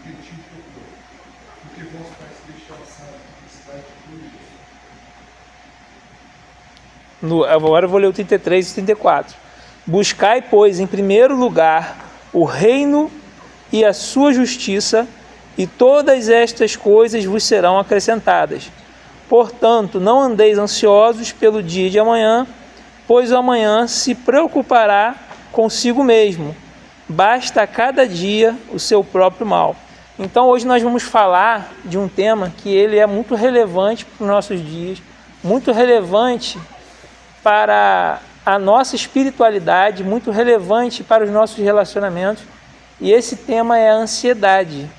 repetir o que eu estou. Porque vosso Pai Celestial sabe que necessidade de tudo isso. Agora eu vou ler o 33 e 34. Buscai, pois, em primeiro lugar o reino e a sua justiça, e todas estas coisas vos serão acrescentadas. Portanto, não andeis ansiosos pelo dia de amanhã, pois o amanhã se preocupará consigo mesmo. Basta a cada dia o seu próprio mal. Então, hoje nós vamos falar de um tema que ele é muito relevante para os nossos dias, muito relevante para a nossa espiritualidade, muito relevante para os nossos relacionamentos, e esse tema é a ansiedade.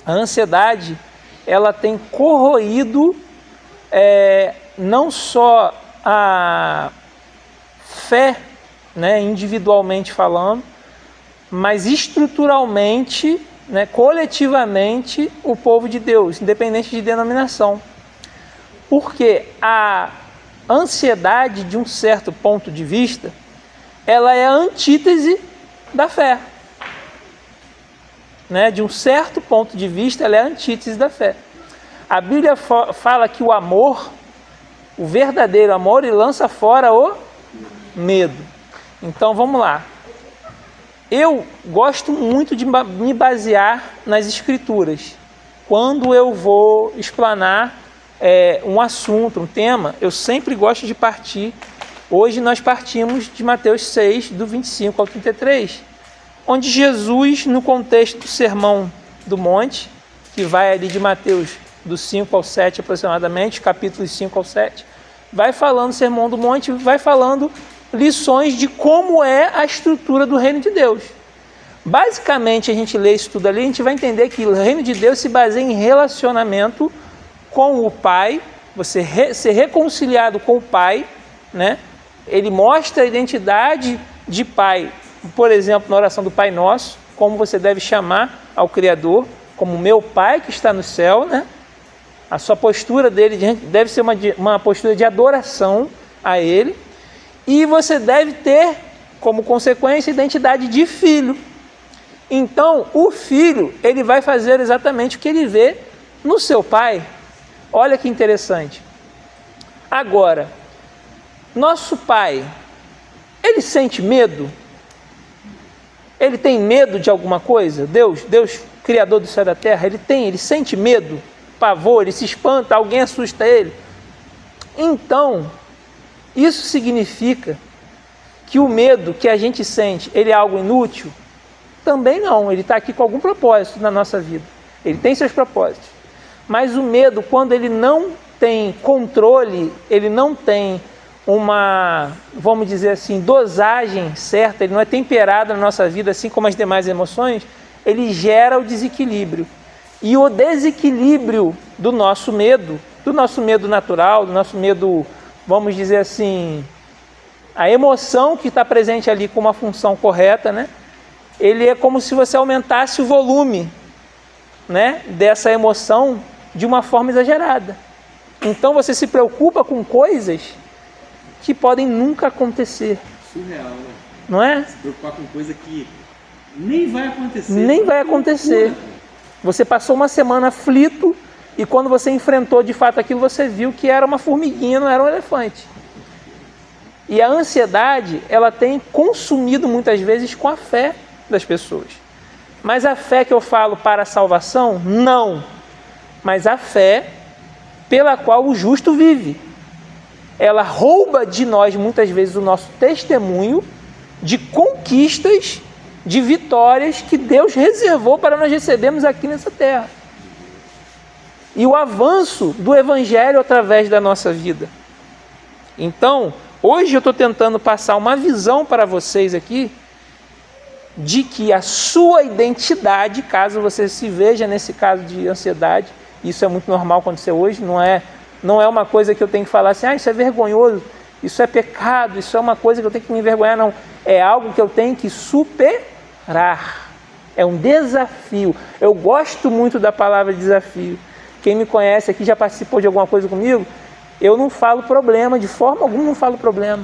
A ansiedade, ela tem corroído não só a fé, né, individualmente falando, mas estruturalmente, né, coletivamente, o povo de Deus, independente de denominação. Porque a ansiedade, de um certo ponto de vista, ela é a antítese da fé. Né? De um certo ponto de vista, ela é a antítese da fé. A Bíblia fala que o amor, o verdadeiro amor, ele lança fora o medo. Então vamos lá. Eu gosto muito de me basear nas Escrituras. Quando eu vou explanar um assunto, um tema, eu sempre gosto de partir. Hoje nós partimos de Mateus 6, do 25 ao 33, onde Jesus, no contexto do Sermão do Monte, que vai ali de Mateus do 5 ao 7 aproximadamente, capítulos 5 ao 7, vai falando, Sermão do Monte, vai falando lições de como é a estrutura do reino de Deus. Basicamente, a gente lê isso tudo ali, a gente vai entender que o reino de Deus se baseia em relacionamento com o Pai, você ser reconciliado com o Pai, né? Ele mostra a identidade de Pai, por exemplo, na oração do Pai Nosso, como você deve chamar ao Criador, como meu Pai que está no céu, né? A sua postura dele deve ser uma postura de adoração a Ele, e você deve ter, como consequência, a identidade de filho. Então, o filho, ele vai fazer exatamente o que ele vê no seu pai. Olha que interessante. Agora, nosso pai, ele sente medo? Ele tem medo de alguma coisa? Deus, Criador do céu e da terra, ele sente medo, pavor, ele se espanta, alguém assusta ele? Então, isso significa que o medo que a gente sente, ele é algo inútil? Também não, ele está aqui com algum propósito na nossa vida. Ele tem seus propósitos. Mas o medo, quando ele não tem controle, ele não tem uma, vamos dizer assim, dosagem certa, ele não é temperado na nossa vida, assim como as demais emoções, ele gera o desequilíbrio. E o desequilíbrio do nosso medo natural, do nosso medo, vamos dizer assim, a emoção que está presente ali com uma função correta, né? Ele é como se você aumentasse o volume, né, dessa emoção de uma forma exagerada. Então você se preocupa com coisas que podem nunca acontecer. Surreal, né? Não é? Se preocupar com coisa que nem vai acontecer. Nem vai acontecer. Você passou uma semana aflito e quando você enfrentou de fato aquilo, você viu que era uma formiguinha, não era um elefante. E a ansiedade, ela tem consumido muitas vezes com a fé das pessoas. Mas a fé que eu falo para a salvação, não. Mas a fé pela qual o justo vive. Ela rouba de nós muitas vezes o nosso testemunho de conquistas, de vitórias que Deus reservou para nós recebermos aqui nessa terra. E o avanço do Evangelho através da nossa vida. Então, hoje eu estou tentando passar uma visão para vocês aqui de que a sua identidade, caso você se veja nesse caso de ansiedade, isso é muito normal acontecer hoje, não é uma coisa que eu tenho que falar assim, isso é vergonhoso, isso é pecado, isso é uma coisa que eu tenho que me envergonhar, não. É algo que eu tenho que superar. É um desafio. Eu gosto muito da palavra desafio. Quem me conhece aqui, já participou de alguma coisa comigo, eu não falo problema, de forma alguma não falo problema.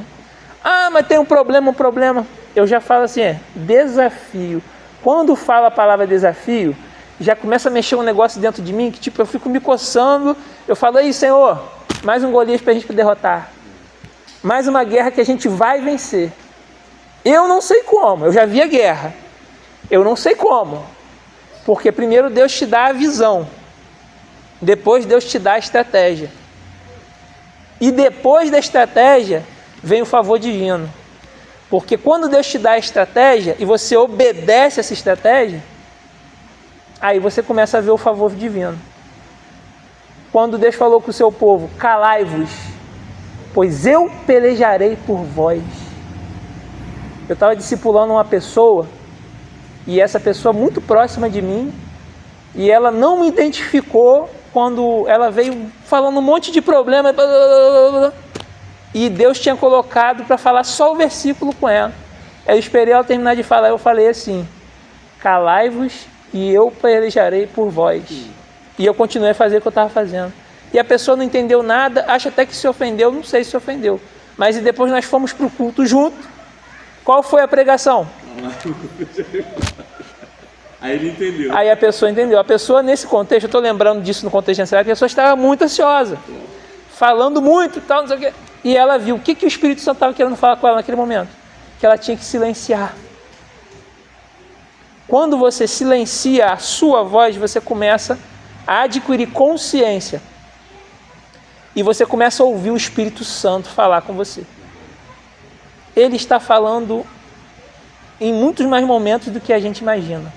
Ah, mas tem um problema. Eu já falo assim, desafio. Quando fala a palavra desafio, já começa a mexer um negócio dentro de mim, que tipo, eu fico me coçando, eu falo, aí Senhor, mais um Golias para a gente derrotar. Mais uma guerra que a gente vai vencer. Eu não sei como, eu já vi a guerra. Eu não sei como. Porque primeiro Deus te dá a visão. Depois Deus te dá a estratégia. E depois da estratégia, vem o favor divino. Porque quando Deus te dá a estratégia e você obedece essa estratégia, aí você começa a ver o favor divino. Quando Deus falou com o seu povo, calai-vos, pois eu pelejarei por vós. Eu estava discipulando uma pessoa, e essa pessoa muito próxima de mim, e ela não me identificou quando ela veio falando um monte de problema, e Deus tinha colocado para falar só o versículo com ela. Eu esperei ela terminar de falar, eu falei assim, calai-vos e eu pelejarei por vós. E eu continuei a fazer o que eu estava fazendo. E a pessoa não entendeu nada, acha até que se ofendeu, não sei se ofendeu. Mas e depois nós fomos para o culto junto. Qual foi a pregação? Aí ele entendeu. Aí a pessoa entendeu. A pessoa nesse contexto, eu estou lembrando disso no contexto anterior, a pessoa estava muito ansiosa. Falando muito e tal, não sei o quê. E ela viu o que o Espírito Santo estava querendo falar com ela naquele momento. Que ela tinha que silenciar. Quando você silencia a sua voz, você começa a adquirir consciência. E você começa a ouvir o Espírito Santo falar com você. Ele está falando em muitos mais momentos do que a gente imagina.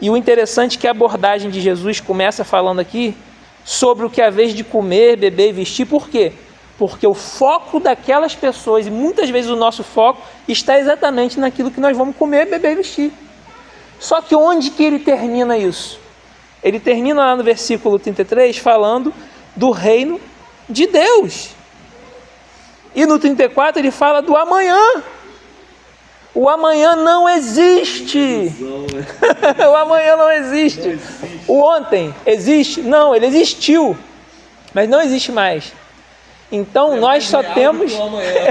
E o interessante é que a abordagem de Jesus começa falando aqui sobre o que é a vez de comer, beber e vestir. Por quê? Porque o foco daquelas pessoas, e muitas vezes o nosso foco, está exatamente naquilo que nós vamos comer, beber e vestir. Só que onde que ele termina isso? Ele termina lá no versículo 33 falando do reino de Deus. E no 34 ele fala do amanhã. O amanhã não existe. O amanhã não existe. O ontem existe? Não, ele existiu. Mas não existe mais. Então nós só temos...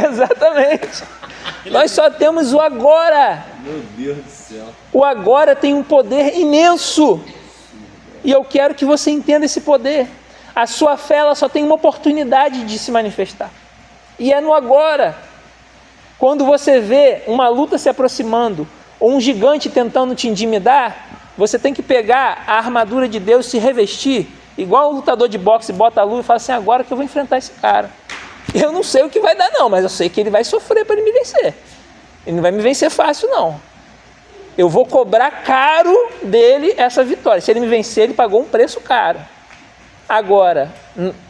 Exatamente. Nós só temos o agora. Meu Deus do céu. O agora tem um poder imenso. E eu quero que você entenda esse poder. A sua fé ela só tem uma oportunidade de se manifestar. E é no agora. Quando você vê uma luta se aproximando, ou um gigante tentando te intimidar, você tem que pegar a armadura de Deus e se revestir, igual o lutador de boxe bota a luva e fala assim, agora que eu vou enfrentar esse cara. Eu não sei o que vai dar não, mas eu sei que ele vai sofrer para ele me vencer. Ele não vai me vencer fácil não. Eu vou cobrar caro dele essa vitória. Se ele me vencer, ele pagou um preço caro. Agora,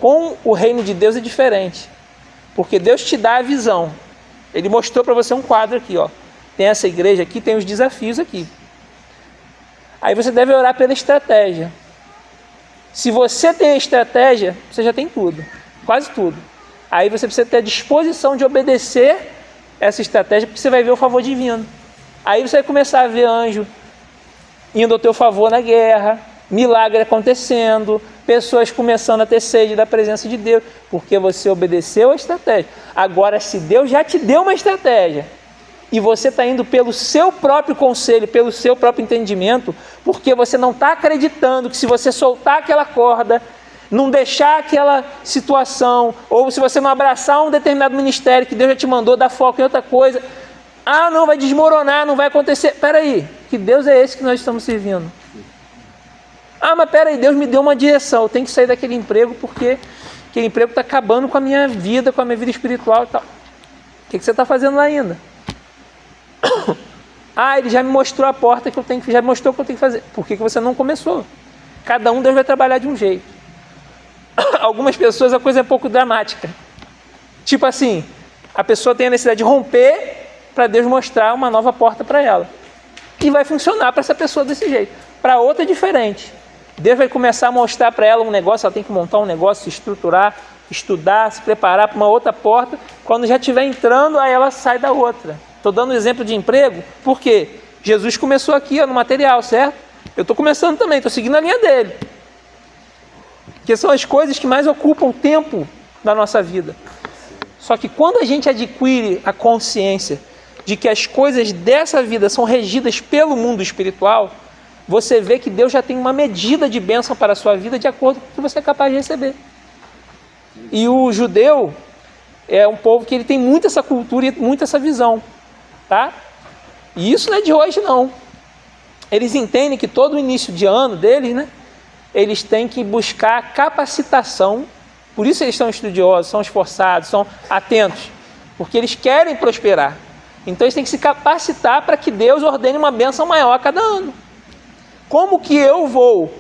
com o reino de Deus é diferente. Porque Deus te dá a visão. Ele mostrou para você um quadro aqui, ó. Tem essa igreja aqui, tem os desafios aqui. Aí você deve orar pela estratégia. Se você tem a estratégia, você já tem tudo. Quase tudo. Aí você precisa ter a disposição de obedecer essa estratégia, porque você vai ver o favor divino. Aí você vai começar a ver anjo indo ao teu favor na guerra, milagre acontecendo, pessoas começando a ter sede da presença de Deus, porque você obedeceu a estratégia. Agora, se Deus já te deu uma estratégia, e você está indo pelo seu próprio conselho, pelo seu próprio entendimento, porque você não está acreditando que se você soltar aquela corda, não deixar aquela situação, ou se você não abraçar um determinado ministério que Deus já te mandou, dar foco em outra coisa, não, vai desmoronar, não vai acontecer. Espera aí, que Deus é esse que nós estamos servindo? Mas peraí, Deus me deu uma direção, eu tenho que sair daquele emprego porque aquele emprego está acabando com a minha vida, com a minha vida espiritual e tal. O que você está fazendo lá ainda? Ele já me mostrou a porta que eu tenho que, já me mostrou o que eu tenho que fazer. Por que você não começou? Cada um Deus vai trabalhar de um jeito. Algumas pessoas a coisa é pouco dramática. Tipo assim, a pessoa tem a necessidade de romper para Deus mostrar uma nova porta para ela. E vai funcionar para essa pessoa desse jeito. Para outra é diferente. Deus vai começar a mostrar para ela um negócio, ela tem que montar um negócio, se estruturar, estudar, se preparar para uma outra porta. Quando já estiver entrando, aí ela sai da outra. Estou dando um exemplo de emprego, porque Jesus começou aqui no material, certo? Eu estou começando também, estou seguindo a linha dele. Que são as coisas que mais ocupam o tempo da nossa vida. Só que quando a gente adquire a consciência de que as coisas dessa vida são regidas pelo mundo espiritual, você vê que Deus já tem uma medida de bênção para a sua vida de acordo com o que você é capaz de receber. E o judeu é um povo que ele tem muito essa cultura e muito essa visão, tá? E isso não é de hoje, não. Eles entendem que todo o início de ano deles, né, eles têm que buscar capacitação. Por isso eles são estudiosos, são esforçados, são atentos, porque eles querem prosperar. Então eles têm que se capacitar para que Deus ordene uma bênção maior a cada ano. Como que eu vou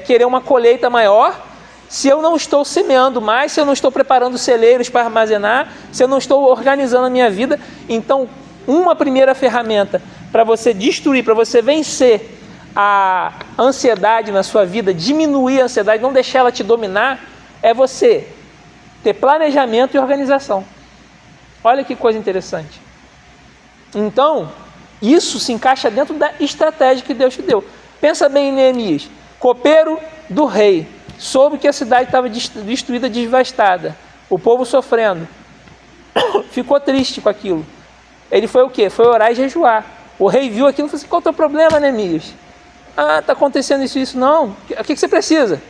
querer uma colheita maior se eu não estou semeando mais, se eu não estou preparando celeiros para armazenar, se eu não estou organizando a minha vida? Então, uma primeira ferramenta para você destruir, para você vencer a ansiedade na sua vida, diminuir a ansiedade, não deixar ela te dominar, é você ter planejamento e organização. Olha que coisa interessante. Então, isso se encaixa dentro da estratégia que Deus te deu. Pensa bem em Neemias, copeiro do rei, soube que a cidade estava destruída, devastada, o povo sofrendo, ficou triste com aquilo. Ele foi o quê? Foi orar e jejuar. O rei viu aquilo e falou assim: qual é o teu problema, Neemias? Ah, está acontecendo isso, não. O que você precisa?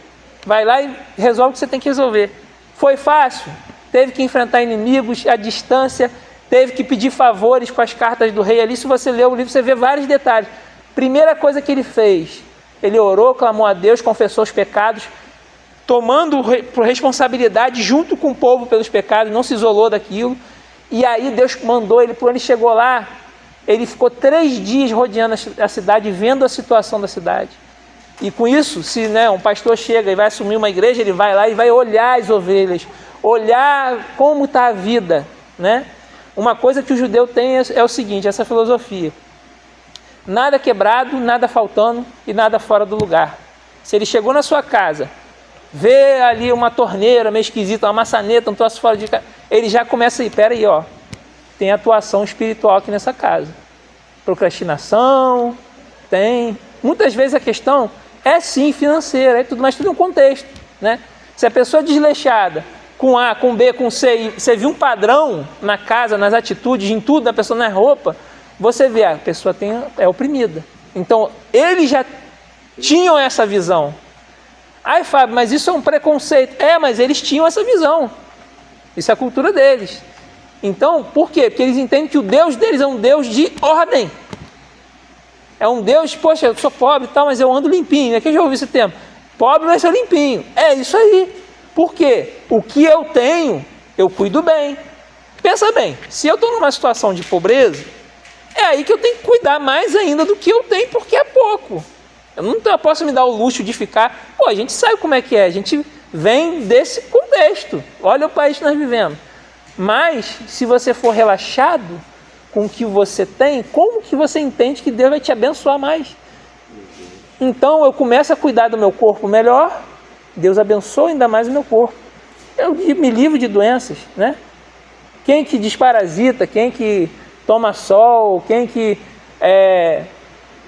Vai lá e resolve o que você tem que resolver. Foi fácil? Teve que enfrentar inimigos à distância, teve que pedir favores com as cartas do rei ali. Se você ler o livro, você vê vários detalhes. Primeira coisa que ele fez, ele orou, clamou a Deus, confessou os pecados, tomando por responsabilidade junto com o povo pelos pecados, não se isolou daquilo. E aí Deus mandou ele, quando ele chegou lá, ele ficou 3 dias rodeando a cidade, vendo a situação da cidade. E com isso, se um pastor chega e vai assumir uma igreja, ele vai lá e vai olhar as ovelhas, olhar como está a vida, né? Uma coisa que o judeu tem é o seguinte, essa filosofia: nada quebrado, nada faltando e nada fora do lugar. Se ele chegou na sua casa, vê ali uma torneira meio esquisita, uma maçaneta, um troço fora de casa, ele já começa a ir, peraí, tem atuação espiritual aqui nessa casa. Procrastinação, tem. Muitas vezes a questão é sim financeira, mas tudo é um contexto, né? Se a pessoa é desleixada, com A, com B, com C, você viu um padrão na casa, nas atitudes, em tudo, da pessoa na roupa, você vê, a pessoa é oprimida. Então, eles já tinham essa visão. Ai, Fábio, mas isso é um preconceito. Mas eles tinham essa visão. Isso é a cultura deles. Então, por quê? Porque eles entendem que o Deus deles é um Deus de ordem. É um Deus, poxa, eu sou pobre e tal, mas eu ando limpinho. Aqui eu já ouvi esse termo. Pobre vai ser limpinho. É isso aí. Por quê? O que eu tenho, eu cuido bem. Pensa bem, se eu estou numa situação de pobreza, é aí que eu tenho que cuidar mais ainda do que eu tenho, porque é pouco. Eu não posso me dar o luxo de ficar... a gente sabe como é que é, a gente vem desse contexto. Olha o país que nós vivemos. Mas, se você for relaxado com o que você tem, como que você entende que Deus vai te abençoar mais? Então, eu começo a cuidar do meu corpo melhor, Deus abençoa ainda mais o meu corpo. Eu me livro de doenças, né? Quem que desparasita, quem que toma sol, quem que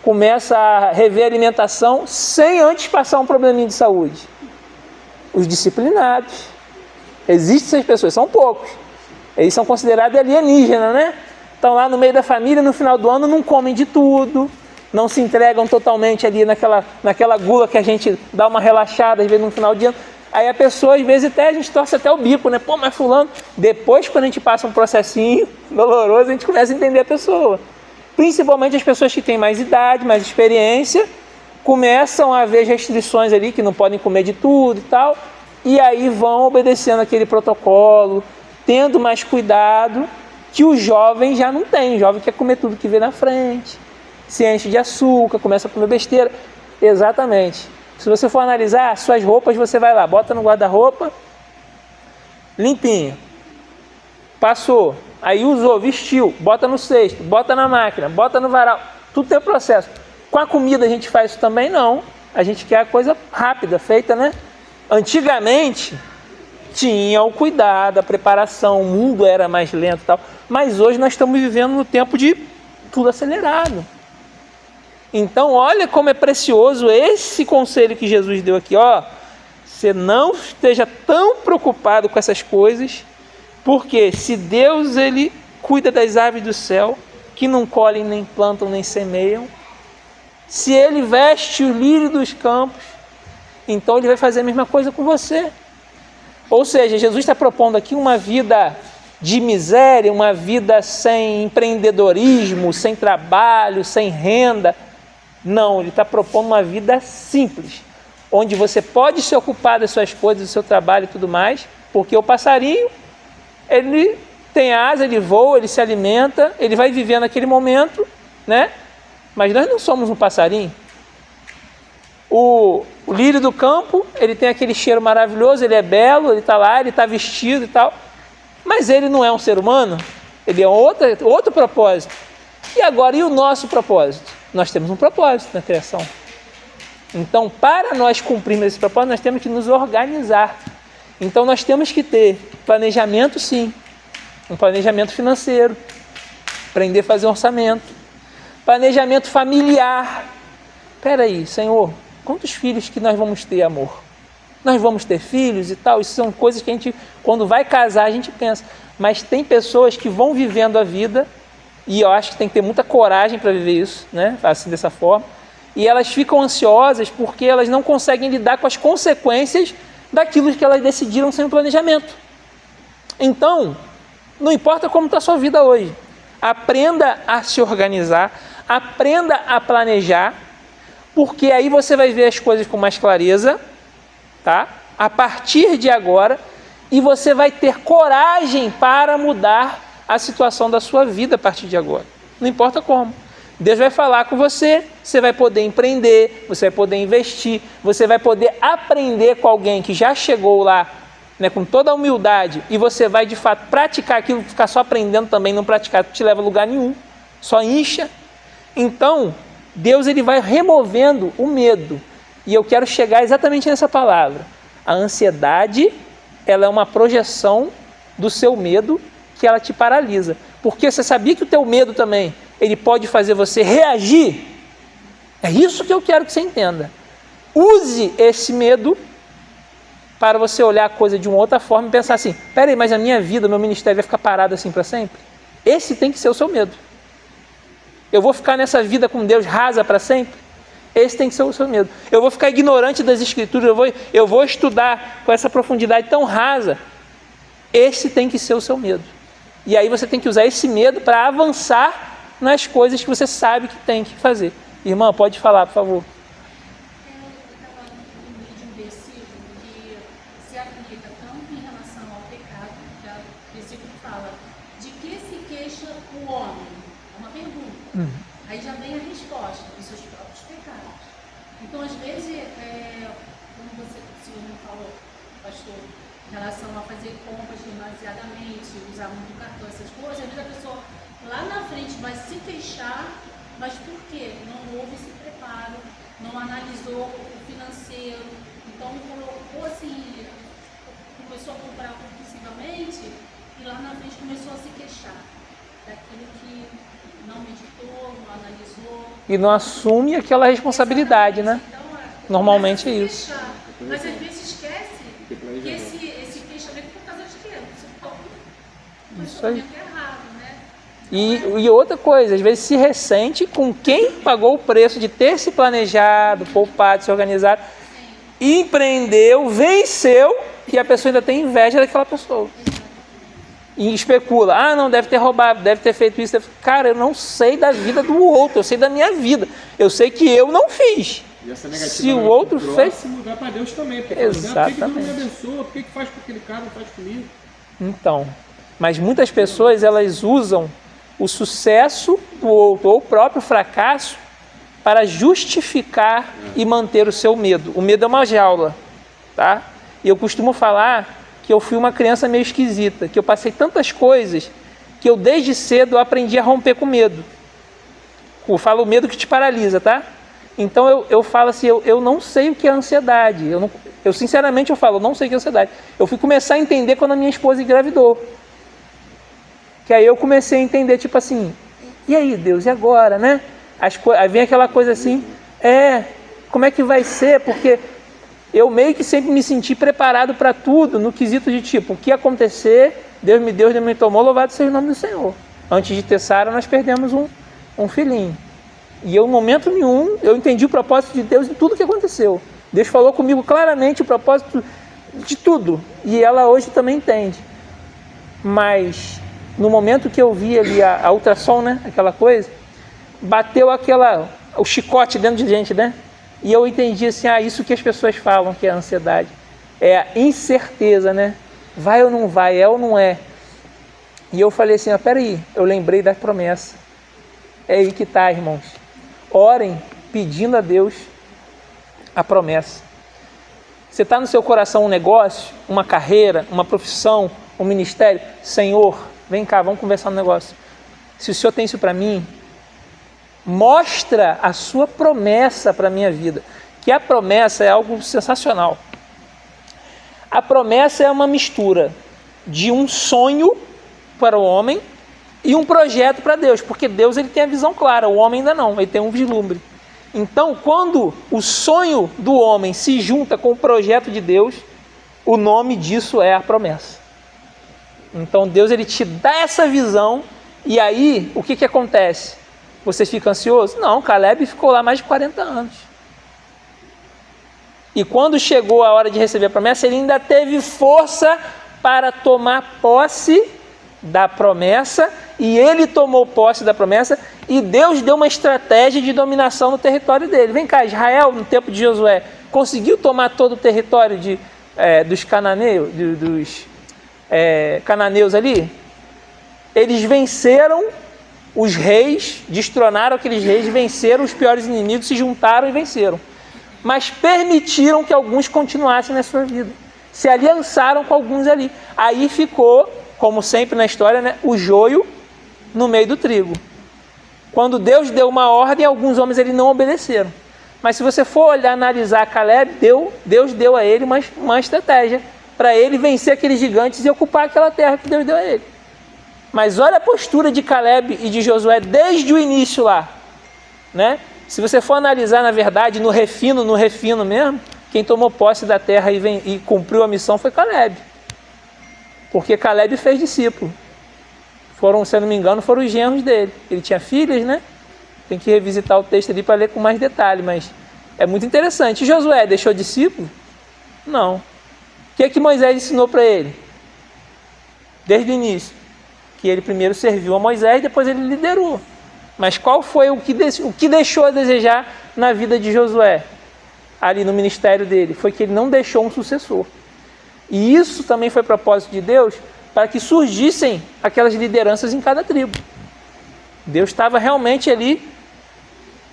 começa a rever a alimentação sem antes passar um probleminha de saúde? Os disciplinados. Existem essas pessoas, são poucos. Eles são considerados alienígenas, né? Estão lá no meio da família, no final do ano não comem de tudo, não se entregam totalmente ali naquela gula que a gente dá uma relaxada, às vezes no final de ano. Aí a pessoa, às vezes, a gente torce até o bico, né? Mas fulano... Depois, quando a gente passa um processinho doloroso, a gente começa a entender a pessoa. Principalmente as pessoas que têm mais idade, mais experiência, começam a ver as restrições ali, que não podem comer de tudo e tal, e aí vão obedecendo aquele protocolo, tendo mais cuidado, que o jovem já não tem. O jovem quer comer tudo que vê na frente, se enche de açúcar, começa a comer besteira. Exatamente. Se você for analisar, suas roupas, você vai lá, bota no guarda-roupa, limpinho. Passou, aí usou, vestiu, bota no cesto, bota na máquina, bota no varal. Tudo tem processo. Com a comida a gente faz isso também? Não. A gente quer a coisa rápida, feita, né? Antigamente, tinha o cuidado, a preparação, o mundo era mais lento e tal. Mas hoje nós estamos vivendo no tempo de tudo acelerado. Então, olha como é precioso esse conselho que Jesus deu aqui, Você não esteja tão preocupado com essas coisas, porque se Deus, Ele cuida das aves do céu, que não colhem, nem plantam, nem semeiam, Se ele veste o lírio dos campos, então ele vai fazer a mesma coisa com você. Ou seja, Jesus está propondo aqui uma vida de miséria, uma vida sem empreendedorismo, sem trabalho, sem renda. Não, ele está propondo uma vida simples, onde você pode se ocupar das suas coisas, do seu trabalho e tudo mais, porque o passarinho, ele tem asa, ele voa, ele se alimenta, ele vai viver naquele momento, né? Mas nós não somos um passarinho. O lírio do campo, ele tem aquele cheiro maravilhoso, ele é belo, ele está lá, ele está vestido e tal, mas ele não é um ser humano, ele é outro propósito. E agora, e o nosso propósito? Nós temos um propósito na criação. Então, para nós cumprirmos esse propósito, nós temos que nos organizar. Então, nós temos que ter planejamento, sim, um planejamento financeiro, aprender a fazer um orçamento, planejamento familiar. Espera aí, Senhor, quantos filhos que nós vamos ter, amor? Nós vamos ter filhos e tal, isso são coisas que a gente, quando vai casar, a gente pensa. Mas tem pessoas que vão vivendo a vida, e eu acho que tem que ter muita coragem para viver isso, né? Assim, dessa forma, e elas ficam ansiosas porque elas não conseguem lidar com as consequências daquilo que elas decidiram sem um planejamento. Então, não importa como está a sua vida hoje, aprenda a se organizar, aprenda a planejar, porque aí você vai ver as coisas com mais clareza, tá? A partir de agora, e você vai ter coragem para mudar a situação da sua vida a partir de agora. Não importa como. Deus vai falar com você, você vai poder empreender, você vai poder investir, você vai poder aprender com alguém que já chegou lá, né, com toda a humildade, e você vai de fato praticar aquilo, ficar só aprendendo também, não praticar, não te leva a lugar nenhum, só incha. Então, Deus, ele vai removendo o medo. E eu quero chegar exatamente nessa palavra. A ansiedade, ela é uma projeção do seu medo que ela te paralisa. Porque você sabia que o teu medo também, ele pode fazer você reagir? É isso que eu quero que você entenda. Use esse medo para você olhar a coisa de uma outra forma e pensar assim, peraí, mas a minha vida, o meu ministério vai ficar parado assim para sempre? Esse tem que ser o seu medo. Eu vou ficar nessa vida com Deus rasa para sempre? Esse tem que ser o seu medo. Eu vou ficar ignorante das Escrituras, eu vou estudar com essa profundidade tão rasa? Esse tem que ser o seu medo. E aí você tem que usar esse medo para avançar nas coisas que você sabe que tem que fazer. Irmã, pode falar, por favor. Eu estava lembrando de um versículo que se aplica tanto em relação ao pecado, que o versículo fala, de que se queixa o homem? É uma pergunta. Aí já vem a resposta, dos seus próprios pecados. Então, às vezes, como o senhor me falou, pastor, em relação a fazer compras demasiadamente, usar muito cartão, essas coisas, às vezes a pessoa lá na frente vai se queixar, mas por quê? Não houve esse preparo, não analisou o financeiro, então colocou assim, começou a comprar compulsivamente e lá na frente começou a se queixar daquilo que não meditou, não analisou. E não assume aquela responsabilidade, né? Então, Normalmente é isso. queixar, mas às vezes esquece que esse queixamento é por causa de quê? Isso aí. Errado, né? E outra coisa, às vezes se ressente com quem pagou o preço de ter se planejado, poupado, se organizado, empreendeu, venceu, e a pessoa ainda tem inveja daquela pessoa. E especula, não, deve ter roubado, deve ter feito isso. Cara, eu não sei da vida do outro, eu sei da minha vida. Eu sei que eu não fiz. E essa negativa Se o outro fez... dá para Deus também. Porque Exatamente. por que Deus me abençoa? Por que faz com aquele cara, não faz comigo? Então, mas muitas pessoas, elas usam o sucesso do outro ou o próprio fracasso para justificar e manter o seu medo. O medo é uma jaula, tá? E eu costumo falar que eu fui uma criança meio esquisita, que eu passei tantas coisas que eu desde cedo aprendi a romper com medo. Eu falo o medo que te paralisa, tá? Então eu falo assim, eu não sei o que é ansiedade. Eu sinceramente eu falo, não sei o que é ansiedade. Eu fui começar a entender quando a minha esposa engravidou. Que aí eu comecei a entender, tipo assim, e aí Deus, e agora, né? Aí vem aquela coisa assim, como é que vai ser? Porque eu meio que sempre me senti preparado para tudo, no quesito de tipo, o que acontecer, Deus me deu, Deus me tomou, louvado seja o nome do Senhor. Antes de ter Sara, nós perdemos um filhinho. E eu, em momento nenhum, eu entendi o propósito de Deus em tudo que aconteceu. Deus falou comigo claramente o propósito de tudo. E ela hoje também entende. Mas, no momento que eu vi ali a ultrassom, né? Aquela coisa, bateu o chicote dentro de gente, né? E eu entendi assim, isso que as pessoas falam que é a ansiedade. É a incerteza, né? Vai ou não vai, é ou não é. E eu falei assim, peraí, eu lembrei da promessa. É aí que está, irmãos. Orem pedindo a Deus a promessa. Você está no seu coração um negócio, uma carreira, uma profissão, um ministério? Senhor, vem cá, vamos conversar no negócio. Se o Senhor tem isso para mim, mostra a sua promessa para a minha vida. Que a promessa é algo sensacional. A promessa é uma mistura de um sonho para o homem e um projeto para Deus, porque Deus ele tem a visão clara, o homem ainda não, ele tem um vislumbre. Então, quando o sonho do homem se junta com o projeto de Deus, o nome disso é a promessa. Então, Deus ele te dá essa visão e aí, o que acontece? Você fica ansioso? Não, Caleb ficou lá mais de 40 anos. E quando chegou a hora de receber a promessa, ele ainda teve força para tomar posse da promessa, e ele tomou posse da promessa, e Deus deu uma estratégia de dominação no território dele. Vem cá, Israel, no tempo de Josué, conseguiu tomar todo o território dos cananeus ali? Eles venceram os reis, destronaram aqueles reis, venceram os piores inimigos, se juntaram e venceram. Mas permitiram que alguns continuassem na sua vida. Se aliançaram com alguns ali. Aí ficou, como sempre na história, né, o joio no meio do trigo. Quando Deus deu uma ordem, alguns homens ele não obedeceram. Mas se você for olhar, analisar Caleb, Deus deu a ele uma estratégia para ele vencer aqueles gigantes e ocupar aquela terra que Deus deu a ele. Mas olha a postura de Caleb e de Josué desde o início lá, né? Se você for analisar, na verdade, no refino mesmo, quem tomou posse da terra e cumpriu a missão foi Caleb. Porque Caleb fez discípulo. Se eu não me engano, foram os genros dele. Ele tinha filhas, né? Tem que revisitar o texto ali para ler com mais detalhe, mas é muito interessante. E Josué deixou discípulo? Não. O que Moisés ensinou para ele? Desde o início. Que ele primeiro serviu a Moisés, depois ele liderou. Mas qual foi o que deixou a desejar na vida de Josué? Ali no ministério dele, foi que ele não deixou um sucessor. E isso também foi propósito de Deus, para que surgissem aquelas lideranças em cada tribo. Deus estava realmente ali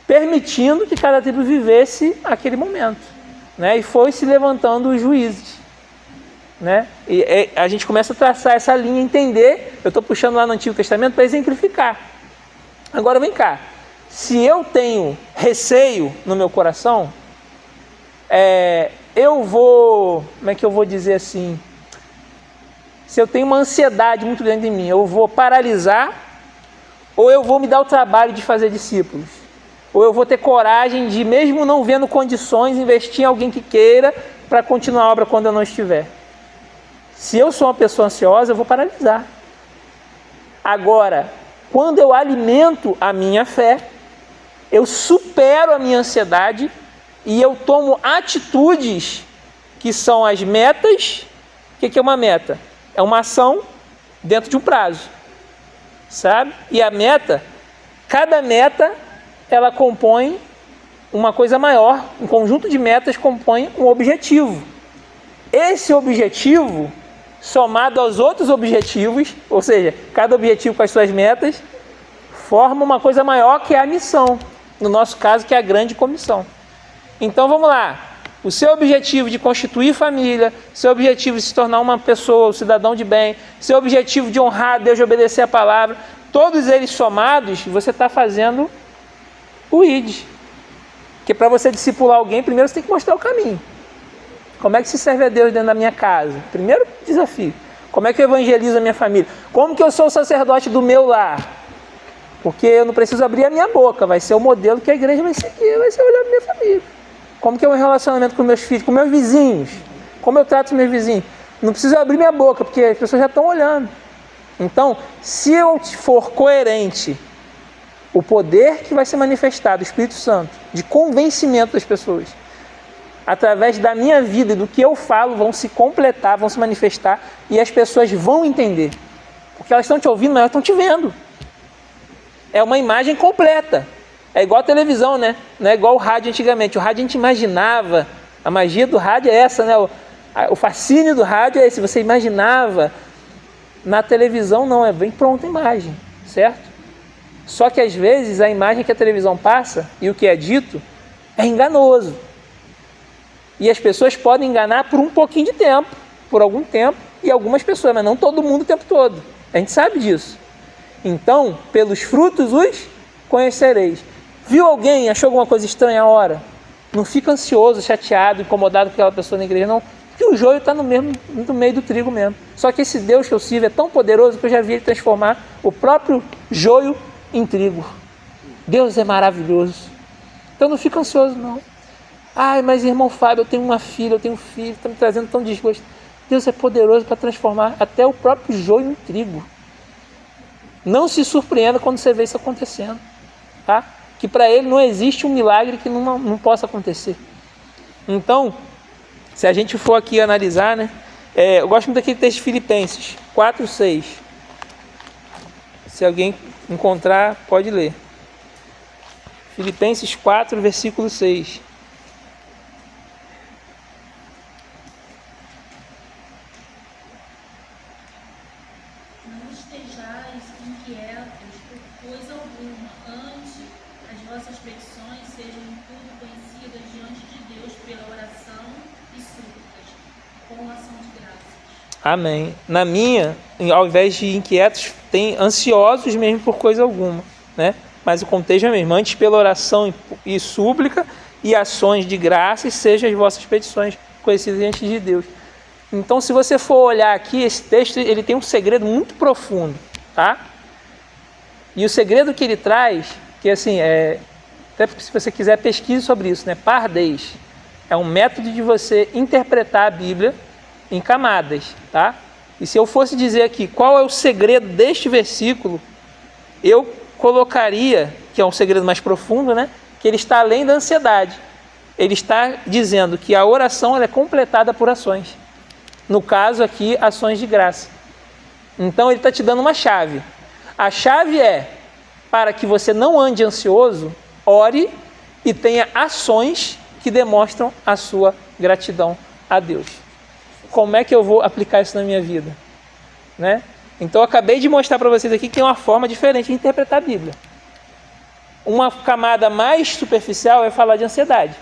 permitindo que cada tribo vivesse aquele momento, né? E foi se levantando os juízes, né? E a gente começa a traçar essa linha, entender. Eu estou puxando lá no Antigo Testamento para exemplificar. Agora vem cá, se eu tenho receio no meu coração, como é que eu vou dizer assim? Se eu tenho uma ansiedade muito grande em mim, eu vou paralisar, ou eu vou me dar o trabalho de fazer discípulos, ou eu vou ter coragem de, mesmo não vendo condições, investir em alguém que queira para continuar a obra quando eu não estiver. Se eu sou uma pessoa ansiosa, eu vou paralisar. Agora, quando eu alimento a minha fé, eu supero a minha ansiedade e eu tomo atitudes que são as metas. O que é uma meta? É uma ação dentro de um prazo, sabe? E a meta, cada meta, ela compõe uma coisa maior. Um conjunto de metas compõe um objetivo. Esse objetivo, somado aos outros objetivos, ou seja, cada objetivo com as suas metas, forma uma coisa maior que é a missão, no nosso caso, que é a grande comissão. Então vamos lá, o seu objetivo de constituir família, seu objetivo de se tornar uma pessoa, um cidadão de bem, seu objetivo de honrar a Deus, de obedecer a palavra, todos eles somados, você está fazendo o ID. Porque para você discipular alguém, primeiro você tem que mostrar o caminho. Como é que se serve a Deus dentro da minha casa? Primeiro desafio. Como é que eu evangelizo a minha família? Como que eu sou o sacerdote do meu lar? Porque eu não preciso abrir a minha boca, vai ser o modelo que a igreja vai seguir, vai ser olhar para minha família. Como que é o meu relacionamento com meus filhos, com meus vizinhos? Como eu trato meus vizinhos? Não preciso abrir minha boca, porque as pessoas já estão olhando. Então, se eu for coerente o poder que vai ser manifestado, o Espírito Santo, de convencimento das pessoas, através da minha vida e do que eu falo, vão se completar, vão se manifestar e as pessoas vão entender. Porque elas estão te ouvindo, mas elas estão te vendo. É uma imagem completa. É igual a televisão, né? Não é igual o rádio antigamente. O rádio a gente imaginava. A magia do rádio é essa, né? O fascínio do rádio é esse. Você imaginava. Na televisão não, é bem pronta a imagem, certo? Só que às vezes a imagem que a televisão passa e o que é dito é enganoso. E as pessoas podem enganar por um pouquinho de tempo, por algum tempo, e algumas pessoas, mas não todo mundo o tempo todo. A gente sabe disso. Então, pelos frutos os conhecereis. Viu alguém, achou alguma coisa estranha a hora? Não fica ansioso, chateado, incomodado com aquela pessoa na igreja, não. Porque o joio está no meio do trigo mesmo. Só que esse Deus que eu sirvo é tão poderoso que eu já vi ele transformar o próprio joio em trigo. Deus é maravilhoso. Então não fica ansioso, não. Ai, mas irmão Fábio, eu tenho uma filha, eu tenho um filho, está me trazendo tão desgosto. Deus é poderoso para transformar até o próprio joio em trigo. Não se surpreenda quando você vê isso acontecendo, tá? Que para ele não existe um milagre que não possa acontecer. Então, se a gente for aqui analisar, né? Eu gosto muito daquele texto de Filipenses 4:6. Se alguém encontrar, pode ler. Filipenses 4, versículo 6. Não estejais inquietos por coisa alguma, antes as vossas petições sejam em tudo conhecidas diante de Deus pela oração e súplicas, com ação de graças. Amém. Na minha, ao invés de inquietos, tem ansiosos mesmo por coisa alguma, né? Mas o contexto é mesmo. Antes pela oração e súplica e ações de graças sejam as vossas petições conhecidas diante de Deus. Então, se você for olhar aqui, esse texto ele tem um segredo muito profundo, tá? E o segredo que ele traz, que assim, até se você quiser pesquise sobre isso, né? Pardeis. É um método de você interpretar a Bíblia em camadas, tá? E se eu fosse dizer aqui qual é o segredo deste versículo, eu colocaria, que é um segredo mais profundo, né? Que ele está além da ansiedade. Ele está dizendo que a oração ela é completada por ações. No caso aqui, ações de graça. Então ele está te dando uma chave. A chave é, para que você não ande ansioso, ore e tenha ações que demonstram a sua gratidão a Deus. Como é que eu vou aplicar isso na minha vida? Né? Então eu acabei de mostrar para vocês aqui que tem uma forma diferente de interpretar a Bíblia. Uma camada mais superficial é falar de ansiedade.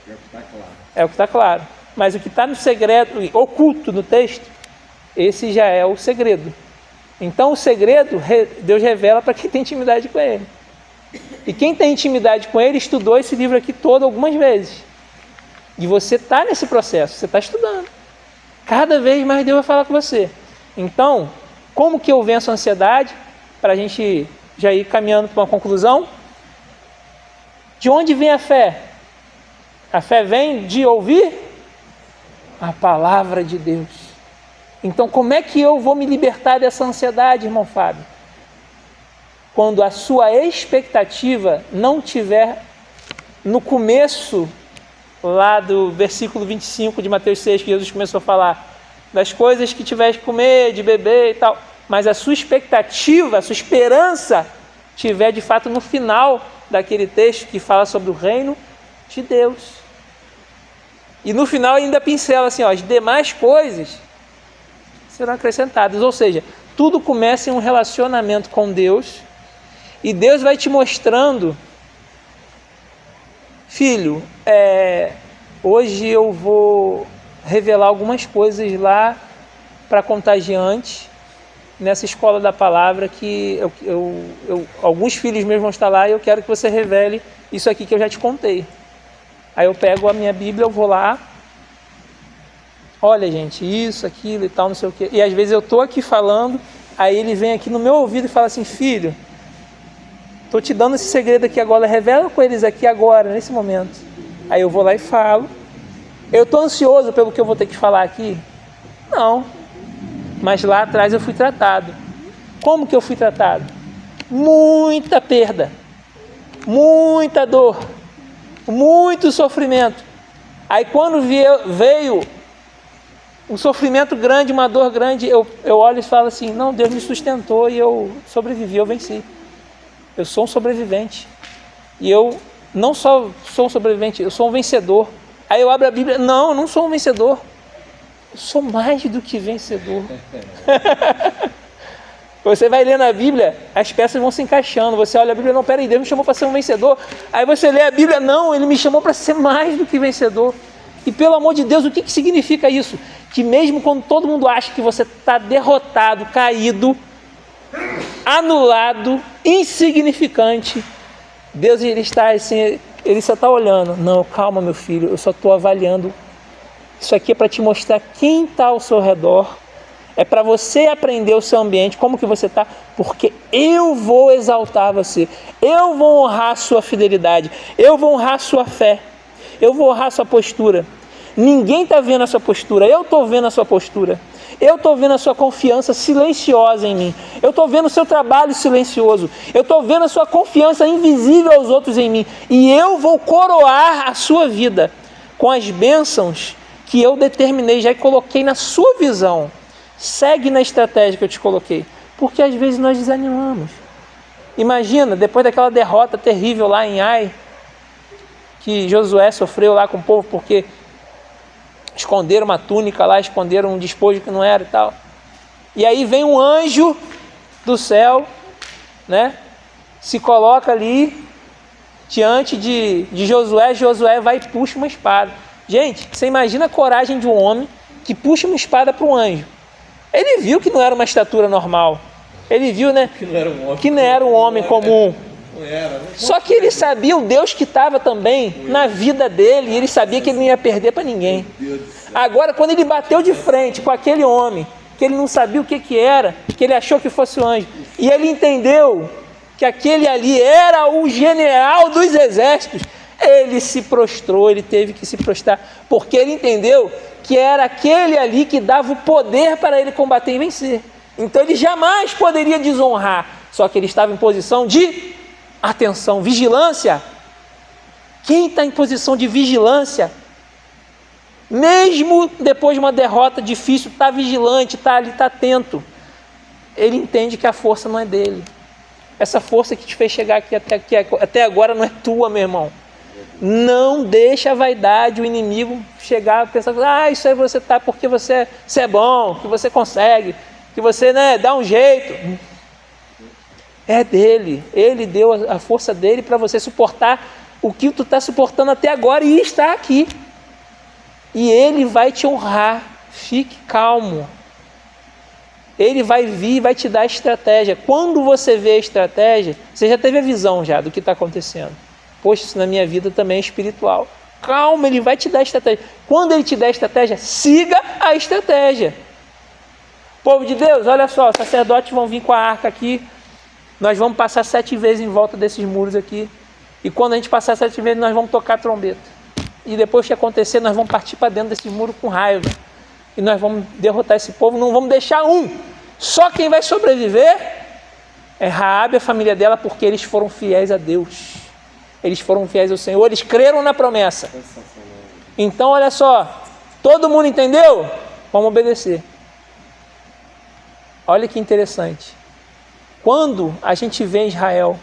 É o que está claro. É o que está claro. Mas o que está no segredo, oculto no texto, esse já é o segredo. Então o segredo, Deus revela para quem tem intimidade com Ele. E quem tem intimidade com Ele estudou esse livro aqui todo algumas vezes. E você está nesse processo, você está estudando. Cada vez mais Deus vai falar com você. Então, como que eu venço a ansiedade? Para a gente já ir caminhando para uma conclusão. De onde vem a fé? A fé vem de ouvir a palavra de Deus. Então, como é que eu vou me libertar dessa ansiedade, irmão Fábio? Quando a sua expectativa não tiver no começo, lá do versículo 25 de Mateus 6, que Jesus começou a falar, das coisas que tiver que comer, de beber e tal, mas a sua expectativa, a sua esperança tiver de fato no final daquele texto que fala sobre o reino de Deus. E no final ainda pincela assim, as demais coisas serão acrescentadas. Ou seja, tudo começa em um relacionamento com Deus e Deus vai te mostrando, filho, hoje eu vou revelar algumas coisas lá para contagiantes nessa escola da palavra que alguns filhos meus vão estar lá e eu quero que você revele isso aqui que eu já te contei. Aí eu pego a minha Bíblia, eu vou lá, olha gente, isso, aquilo e tal, não sei o quê. E às vezes eu estou aqui falando, aí ele vem aqui no meu ouvido e fala assim, filho, estou te dando esse segredo aqui agora, revela com eles aqui agora, nesse momento. Aí eu vou lá e falo. Eu estou ansioso pelo que eu vou ter que falar aqui? Não. Mas lá atrás eu fui tratado. Como que eu fui tratado? Muita perda. muita dor, muito sofrimento. Aí quando veio um sofrimento grande, uma dor grande, eu olho e falo assim, não, Deus me sustentou e eu sobrevivi, eu venci. Eu sou um sobrevivente. E eu não só sou um sobrevivente, eu sou um vencedor. Aí eu abro a Bíblia, não, eu não sou um vencedor. Eu sou mais do que vencedor. Você vai lendo a Bíblia, as peças vão se encaixando. Você olha a Bíblia, não, peraí, Deus me chamou para ser um vencedor. Aí você lê a Bíblia, não, Ele me chamou para ser mais do que vencedor. E pelo amor de Deus, o que significa isso? Que mesmo quando todo mundo acha que você está derrotado, caído, anulado, insignificante, Deus ele está assim, Ele só está olhando. Não, calma meu filho, eu só estou avaliando. Isso aqui é para te mostrar quem está ao seu redor. É para você aprender o seu ambiente, como que você está, porque eu vou exaltar você, eu vou honrar a sua fidelidade, eu vou honrar a sua fé, eu vou honrar a sua postura. Ninguém está vendo a sua postura, eu estou vendo a sua postura, eu estou vendo a sua confiança silenciosa em mim, eu estou vendo o seu trabalho silencioso, eu estou vendo a sua confiança invisível aos outros em mim, e eu vou coroar a sua vida com as bênçãos que eu determinei já e coloquei na sua visão. Segue na estratégia que eu te coloquei, porque às vezes nós desanimamos. Imagina, depois daquela derrota terrível lá em Ai, que Josué sofreu lá com o povo, porque esconderam uma túnica lá, esconderam um despojo que não era e tal. E aí vem um anjo do céu, né? Se coloca ali diante de Josué, Josué vai e puxa uma espada. Gente, você imagina a coragem de um homem que puxa uma espada para um anjo. Ele viu que não era uma estatura normal. Ele viu, né? Que não era um homem comum. Só que ele sabia o Deus que estava também na vida dele. E ele sabia que ele não ia perder para ninguém. Agora, quando ele bateu de frente com aquele homem, que ele não sabia o que era, que ele achou que fosse o anjo, e ele entendeu que aquele ali era o general dos exércitos, ele se prostrou, ele teve que se prostrar, porque ele entendeu que era aquele ali que dava o poder para ele combater e vencer. Então ele jamais poderia desonrar, só que ele estava em posição de atenção, vigilância. Quem está em posição de vigilância, mesmo depois de uma derrota difícil, está vigilante, está ali, está atento. Ele entende que a força não é dele. Essa força que te fez chegar aqui até agora não é tua, meu irmão. Não deixa a vaidade, o inimigo chegar pensando, isso aí você tá porque você é bom, que você consegue, que você, né, dá um jeito. É dele, ele deu a força dele para você suportar o que tu está suportando até agora e está aqui. E ele vai te honrar, fique calmo. Ele vai vir e vai te dar a estratégia. Quando você vê a estratégia, você já teve a visão já do que está acontecendo. Poxa, isso na minha vida também é espiritual. Calma, ele vai te dar a estratégia. Quando ele te der a estratégia, siga a estratégia. Povo de Deus, olha só, os sacerdotes vão vir com a arca aqui. Nós vamos passar 7 vezes em volta desses muros aqui. E quando a gente passar 7 vezes, nós vamos tocar a trombeta. E depois que acontecer, nós vamos partir para dentro desse muro com raiva. E nós vamos derrotar esse povo, não vamos deixar um. Só quem vai sobreviver é Raabe e a família dela, porque eles foram fiéis a Deus. Eles foram fiéis ao Senhor, eles creram na promessa. Então, olha só, todo mundo entendeu? Vamos obedecer. Olha que interessante. Quando a gente vê em Israel,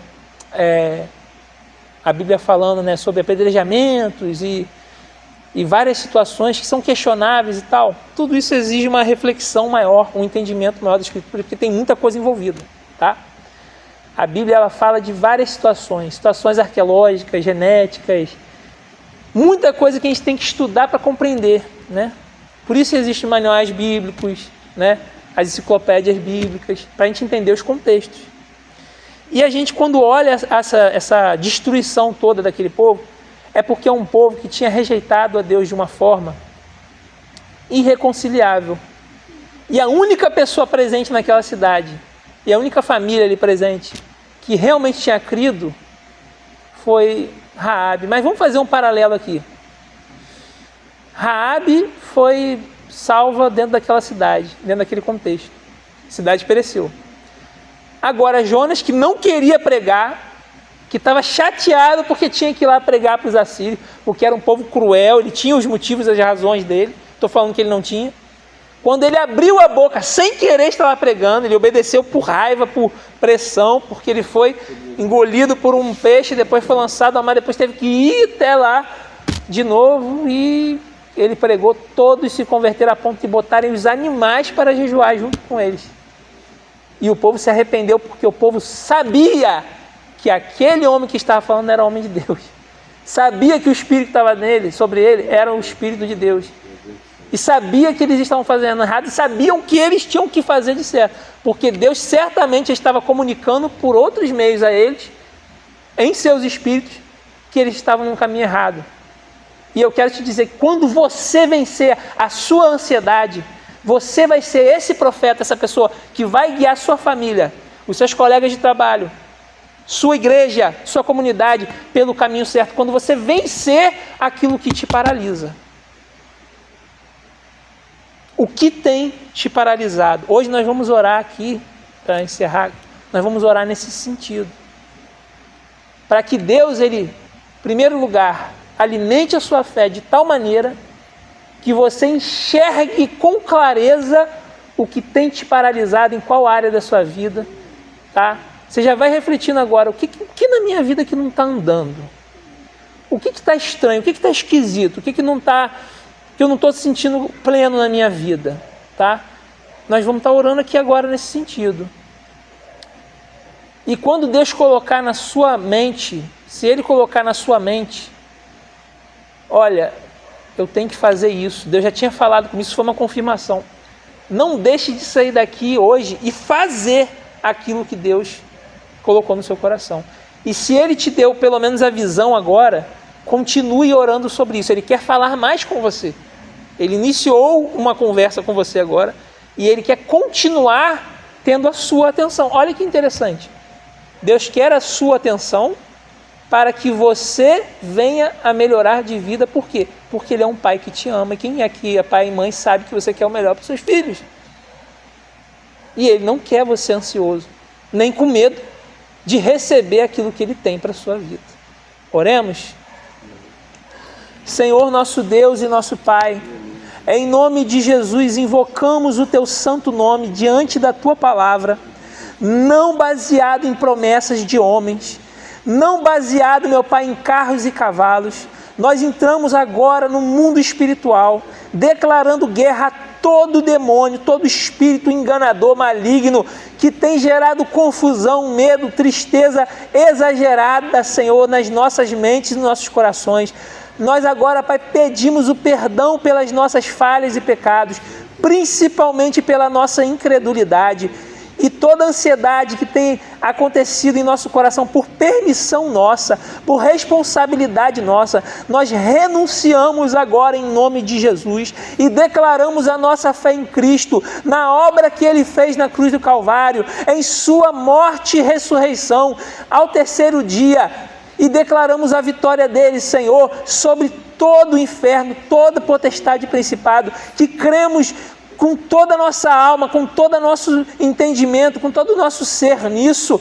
a Bíblia falando, né, sobre apedrejamentos e várias situações que são questionáveis e tal, tudo isso exige uma reflexão maior, um entendimento maior da Escritura, porque tem muita coisa envolvida, tá? A Bíblia ela fala de várias situações arqueológicas, genéticas, muita coisa que a gente tem que estudar para compreender, né? Por isso existem manuais bíblicos, né? As enciclopédias bíblicas, para a gente entender os contextos. E a gente, quando olha essa destruição toda daquele povo, é porque é um povo que tinha rejeitado a Deus de uma forma irreconciliável. E a única pessoa presente naquela cidade, e a única família ali presente, que realmente tinha crido, foi Raabe. Mas vamos fazer um paralelo aqui. Raabe foi salva dentro daquela cidade, dentro daquele contexto. A cidade pereceu. Agora Jonas, que não queria pregar, que estava chateado porque tinha que ir lá pregar para os assírios, porque era um povo cruel, ele tinha os motivos, as razões dele, estou falando que ele não tinha. Quando ele abriu a boca, sem querer estava pregando, ele obedeceu por raiva, por pressão, porque ele foi engolido por um peixe, depois foi lançado ao mar, depois teve que ir até lá de novo, e ele pregou, todos se converteram a ponto de botarem os animais para jejuar junto com eles. E o povo se arrependeu, porque o povo sabia que aquele homem que estava falando era homem de Deus. Sabia que o Espírito que estava nele, sobre ele, era o Espírito de Deus. E sabia que eles estavam fazendo errado, e sabiam que eles tinham que fazer de certo. Porque Deus certamente estava comunicando por outros meios a eles, em seus espíritos, que eles estavam no caminho errado. E eu quero te dizer, quando você vencer a sua ansiedade, você vai ser esse profeta, essa pessoa que vai guiar sua família, os seus colegas de trabalho, sua igreja, sua comunidade, pelo caminho certo. Quando você vencer aquilo que te paralisa. O que tem te paralisado? Hoje nós vamos orar aqui, para encerrar, nós vamos orar nesse sentido. Para que Deus, Ele, em primeiro lugar, alimente a sua fé de tal maneira que você enxergue com clareza o que tem te paralisado, em qual área da sua vida, tá? Você já vai refletindo agora, o que na minha vida que não está andando? O que está estranho? O que está esquisito? O que não está, que eu não estou sentindo pleno na minha vida? Tá? Nós vamos estar orando aqui agora nesse sentido. E quando Deus colocar na sua mente, se Ele colocar na sua mente, olha, eu tenho que fazer isso, Deus já tinha falado comigo, isso foi uma confirmação. Não deixe de sair daqui hoje e fazer aquilo que Deus colocou no seu coração. E se Ele te deu pelo menos a visão agora, continue orando sobre isso. Ele quer falar mais com você. Ele iniciou uma conversa com você agora e Ele quer continuar tendo a sua atenção. Olha que interessante. Deus quer a sua atenção para que você venha a melhorar de vida. Por quê? Porque Ele é um pai que te ama. E quem aqui é pai e mãe sabe que você quer o melhor para os seus filhos. E Ele não quer você ansioso, nem com medo de receber aquilo que Ele tem para a sua vida. Oremos? Senhor, nosso Deus e nosso Pai, em nome de Jesus, invocamos o Teu santo nome diante da Tua palavra, não baseado em promessas de homens, não baseado, meu Pai, em carros e cavalos. Nós entramos agora no mundo espiritual, declarando guerra a todo demônio, todo espírito enganador, maligno, que tem gerado confusão, medo, tristeza exagerada, Senhor, nas nossas mentes e nos nossos corações. Nós agora, Pai, pedimos o perdão pelas nossas falhas e pecados, principalmente pela nossa incredulidade. E toda a ansiedade que tem acontecido em nosso coração por permissão nossa, por responsabilidade nossa, nós renunciamos agora em nome de Jesus e declaramos a nossa fé em Cristo, na obra que Ele fez na cruz do Calvário, em sua morte e ressurreição, ao terceiro dia, e declaramos a vitória dele, Senhor, sobre todo o inferno, toda potestade e principado, que cremos com toda a nossa alma, com todo o nosso entendimento, com todo o nosso ser nisso.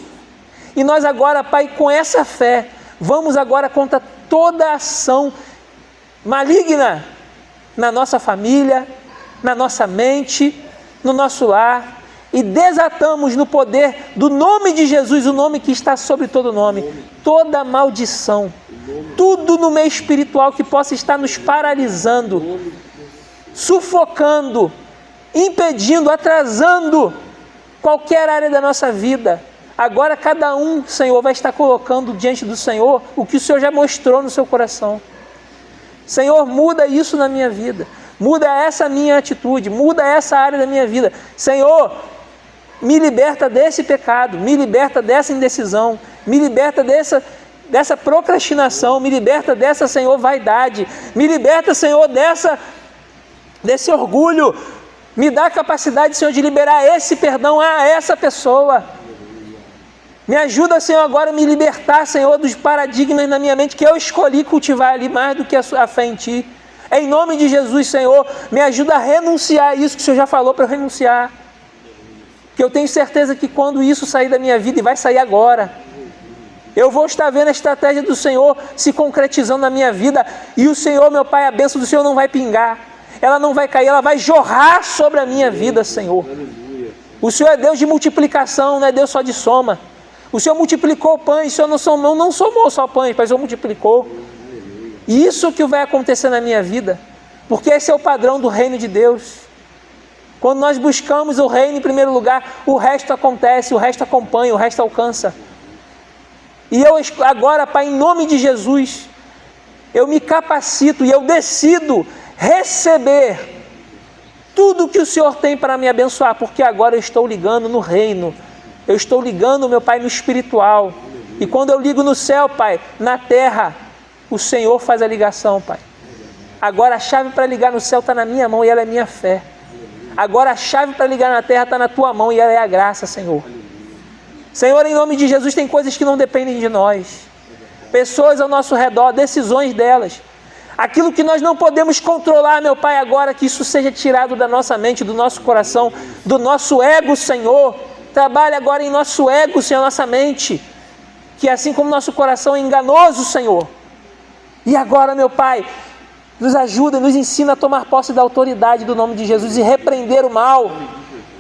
E nós agora, Pai, com essa fé, vamos agora contra toda ação maligna na nossa família, na nossa mente, no nosso lar, e desatamos no poder do nome de Jesus, o nome que está sobre todo nome, toda maldição, tudo no meio espiritual que possa estar nos paralisando, sufocando, impedindo, atrasando qualquer área da nossa vida. Agora cada um, Senhor, vai estar colocando diante do Senhor o que o Senhor já mostrou no seu coração. Senhor, muda isso na minha vida, muda essa minha atitude, muda essa área da minha vida. Senhor, me liberta desse pecado, me liberta dessa indecisão, me liberta dessa procrastinação, me liberta dessa, Senhor, vaidade, me liberta, Senhor, desse orgulho. Me dá a capacidade, Senhor, de liberar esse perdão a essa pessoa. Me ajuda, Senhor, agora a me libertar, Senhor, dos paradigmas na minha mente que eu escolhi cultivar ali mais do que a fé em Ti. Em nome de Jesus, Senhor, me ajuda a renunciar a isso que o Senhor já falou para eu renunciar. Que eu tenho certeza que quando isso sair da minha vida, e vai sair agora, Eu vou estar vendo a estratégia do Senhor se concretizando na minha vida. E o Senhor, meu Pai, a bênção do Senhor não vai pingar. Ela não vai cair, ela vai jorrar sobre a minha vida, Senhor. O Senhor é Deus de multiplicação, não é Deus só de soma. O Senhor multiplicou pães, o Senhor não somou só pães, mas o Senhor multiplicou. E isso que vai acontecer na minha vida. Porque esse é o padrão do reino de Deus. Quando nós buscamos o reino em primeiro lugar, o resto acontece, o resto acompanha, o resto alcança. E eu agora, Pai, em nome de Jesus, eu me capacito e eu decido receber tudo que o Senhor tem para me abençoar, porque agora eu estou ligando no reino, eu estou ligando, meu Pai, no espiritual. E quando eu ligo no céu, Pai, na terra, o Senhor faz a ligação, Pai. Agora a chave para ligar no céu está na minha mão e ela é minha fé. Agora a chave para ligar na terra está na tua mão e ela é a graça, Senhor. Senhor, em nome de Jesus, tem coisas que não dependem de nós. Pessoas ao nosso redor, decisões delas. Aquilo que nós não podemos controlar, meu Pai, agora que isso seja tirado da nossa mente, do nosso coração, do nosso ego, Senhor. Trabalhe agora em nosso ego, Senhor, nossa mente. Que assim como nosso coração é enganoso, Senhor. E agora, meu Pai, nos ajuda, nos ensina a tomar posse da autoridade do nome de Jesus e repreender o mal.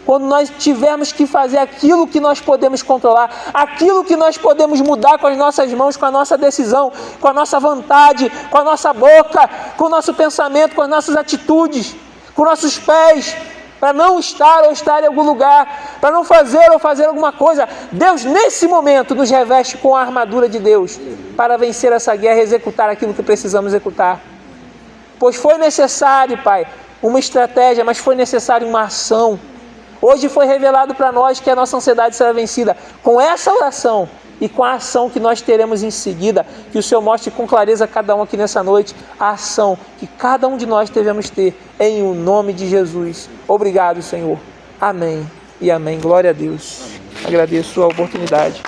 Quando nós tivermos que fazer aquilo que nós podemos controlar, aquilo que nós podemos mudar com as nossas mãos, com a nossa decisão, com a nossa vontade, com a nossa boca, com o nosso pensamento, com as nossas atitudes, com nossos pés, para não estar ou estar em algum lugar, para não fazer ou fazer alguma coisa. Deus, nesse momento, nos reveste com a armadura de Deus, para vencer essa guerra e executar aquilo que precisamos executar. Pois foi necessário, Pai, uma estratégia, mas foi necessário uma ação. Hoje foi revelado para nós que a nossa ansiedade será vencida com essa oração e com a ação que nós teremos em seguida. Que o Senhor mostre com clareza a cada um aqui nessa noite a ação que cada um de nós devemos ter em o nome de Jesus. Obrigado, Senhor. Amém e amém. Glória a Deus. Agradeço a oportunidade.